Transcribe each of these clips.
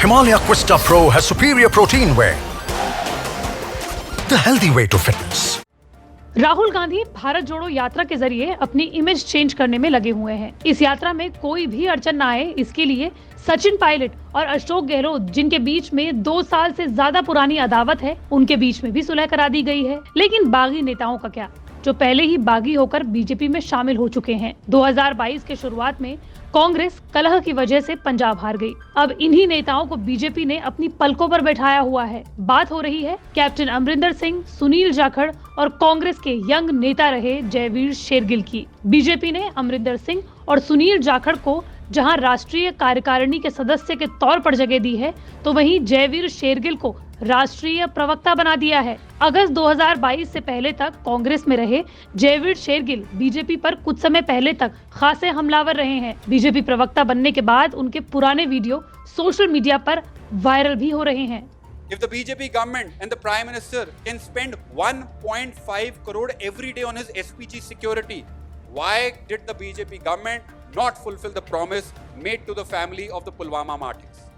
Himalaya Quista Pro has superior protein whey, the healthy way to fitness. Rahul Gandhi Bharat जोड़ो यात्रा के जरिए अपनी इमेज चेंज करने में लगे हुए हैं। इस यात्रा में कोई भी अड़चन न आए, इसके लिए सचिन पायलट और अशोक गहलोत, जिनके बीच में 2 साल से ज्यादा पुरानी अदावत है, उनके बीच में भी सुलह करा दी गई है। लेकिन बागी नेताओं का क्या, जो पहले ही बागी होकर बीजेपी में शामिल हो चुके हैं। 2022 के शुरुआत में कांग्रेस कलह की वजह से पंजाब हार गई। अब इन्हीं नेताओं को बीजेपी ने अपनी पलकों पर बैठाया हुआ है। बात हो रही है कैप्टन अमरिंदर सिंह, सुनील जाखड़ और कांग्रेस के यंग नेता रहे जयवीर शेरगिल की। बीजेपी ने अमरिंदर सिंह और सुनील जाखड़ को जहां राष्ट्रीय कार्यकारिणी के सदस्य के तौर पर जगह दी है, तो वहीं जयवीर शेरगिल को राष्ट्रीय प्रवक्ता बना दिया है। अगस्त 2022 से पहले तक कांग्रेस में रहे जयवीर शेरगिल बीजेपी पर कुछ समय पहले तक खासे हमलावर रहे हैं। बीजेपी प्रवक्ता बनने के बाद उनके पुराने वीडियो सोशल मीडिया पर वायरल भी हो रहे हैं। If the BJP government and the Prime Minister can spend 1.5 crore every day on his SPG security, why did the BJP government not fulfill the promise made to the family of the Pulwama martyrs?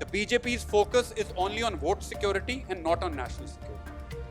The BJP's focus is only on vote security and not on national security.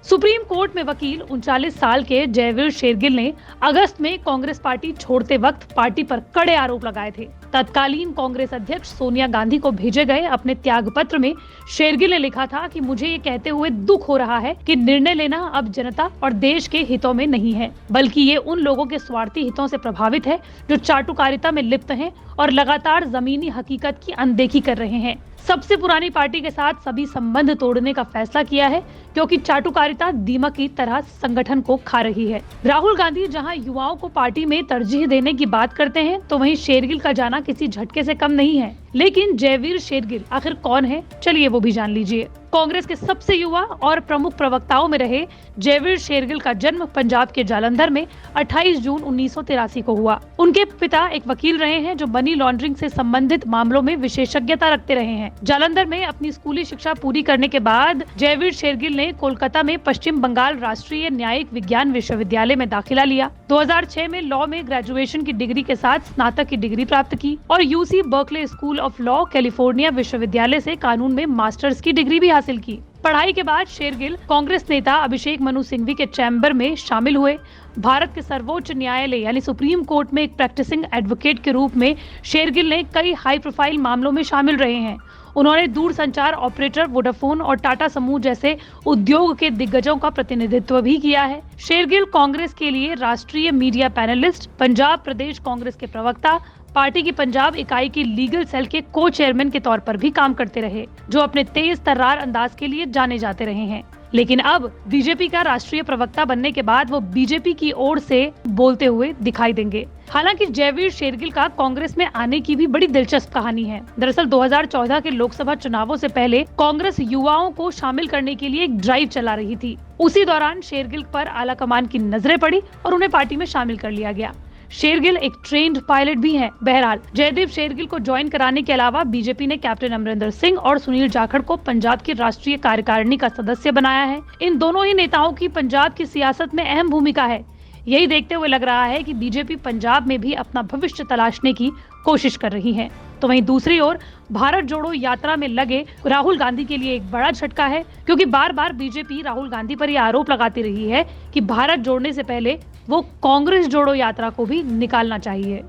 Supreme court में वकील 39 साल के जयवीर शेरगिल ने अगस्त में Congress party छोड़ते वक्त party पर कड़े आरोप लगाए थे। तत्कालीन कांग्रेस अध्यक्ष सोनिया गांधी को भेजे गए अपने त्याग पत्र में शेरगिल ने लिखा था कि मुझे ये कहते हुए दुख हो रहा है कि निर्णय लेना अब जनता और देश के हितों में नहीं है, बल्कि ये उन लोगों के स्वार्थी हितों से प्रभावित है जो चाटुकारिता में लिप्त हैं और लगातार जमीनी हकीकत की अनदेखी कर रहे हैं। सबसे पुरानी पार्टी के साथ सभी संबंध तोड़ने का फैसला किया है, क्योंकि चाटुकारिता दीमक की तरह संगठन को खा रही है। राहुल गांधी जहां युवाओं को पार्टी में तरजीह देने की बात करते हैं, तो वहीं शेरगिल का जाना किसी झटके से कम नहीं है। लेकिन जयवीर शेरगिल आखिर कौन है, चलिए वो भी जान लीजिए। कांग्रेस के सबसे युवा और प्रमुख प्रवक्ताओं में रहे जयवीर शेरगिल का जन्म पंजाब के जालंधर में 28 जून 1983 को हुआ। उनके पिता एक वकील रहे हैं जो मनी लॉन्ड्रिंग से संबंधित मामलों में विशेषज्ञता रखते रहे हैं। जालंधर में अपनी स्कूली शिक्षा पूरी करने के बाद जयवीर शेरगिल ने कोलकाता में पश्चिम बंगाल राष्ट्रीय न्यायिक विज्ञान विश्वविद्यालय में दाखिला लिया। 2006 में लॉ में ग्रेजुएशन की डिग्री के साथ स्नातक की डिग्री प्राप्त की और UC Berkeley school of law California विश्वविद्यालय से कानून में मास्टर्स की डिग्री भी हासिल की। पढ़ाई के बाद शेरगिल कांग्रेस नेता अभिषेक मनु सिंघवी के चैम्बर में शामिल हुए। भारत के सर्वोच्च न्यायालय यानी सुप्रीम कोर्ट में एक प्रैक्टिसिंग एडवोकेट के रूप में शेरगिल ने कई हाई प्रोफाइल मामलों में शामिल रहे हैं। उन्होंने दूरसंचार ऑपरेटर वोडाफोन और टाटा समूह जैसे उद्योग के दिग्गजों का प्रतिनिधित्व भी किया है। शेरगिल कांग्रेस के लिए राष्ट्रीय मीडिया पैनलिस्ट, पंजाब प्रदेश कांग्रेस के प्रवक्ता, पार्टी की पंजाब इकाई की लीगल सेल के को चेयरमैन के तौर पर भी काम करते रहे, जो अपने तेज तर्रार अंदाज के लिए जाने जाते रहे हैं। लेकिन अब बीजेपी का राष्ट्रीय प्रवक्ता बनने के बाद वो बीजेपी की ओर से बोलते हुए दिखाई देंगे। हालांकि जयवीर शेरगिल का कांग्रेस में आने की भी बड़ी दिलचस्प कहानी है। दरअसल 2014 के लोकसभा चुनावों से पहले कांग्रेस युवाओं को शामिल करने के लिए एक ड्राइव चला रही थी। उसी दौरान शेरगिल पर आलाकमान की नजरें पड़ी और उन्हें पार्टी में शामिल कर लिया गया। शेरगिल एक ट्रेंड पायलट भी हैं। बहरहाल जयदीप शेरगिल को ज्वाइन कराने के अलावा बीजेपी ने कैप्टन अमरिंदर सिंह और सुनील जाखड़ को पंजाब की राष्ट्रीय कार्यकारिणी का सदस्य बनाया है। इन दोनों ही नेताओं की पंजाब की सियासत में अहम भूमिका है। यही देखते हुए लग रहा है कि बीजेपी पंजाब में भी अपना भविष्य तलाशने की कोशिश कर रही है। तो वहीं दूसरी ओर भारत जोड़ो यात्रा में लगे राहुल गांधी के लिए एक बड़ा झटका है, क्योंकि बार बार बीजेपी राहुल गांधी पर यह आरोप लगाती रही है कि भारत जोड़ने से पहले वो कांग्रेस जोड़ो यात्रा को भी निकालना चाहिए।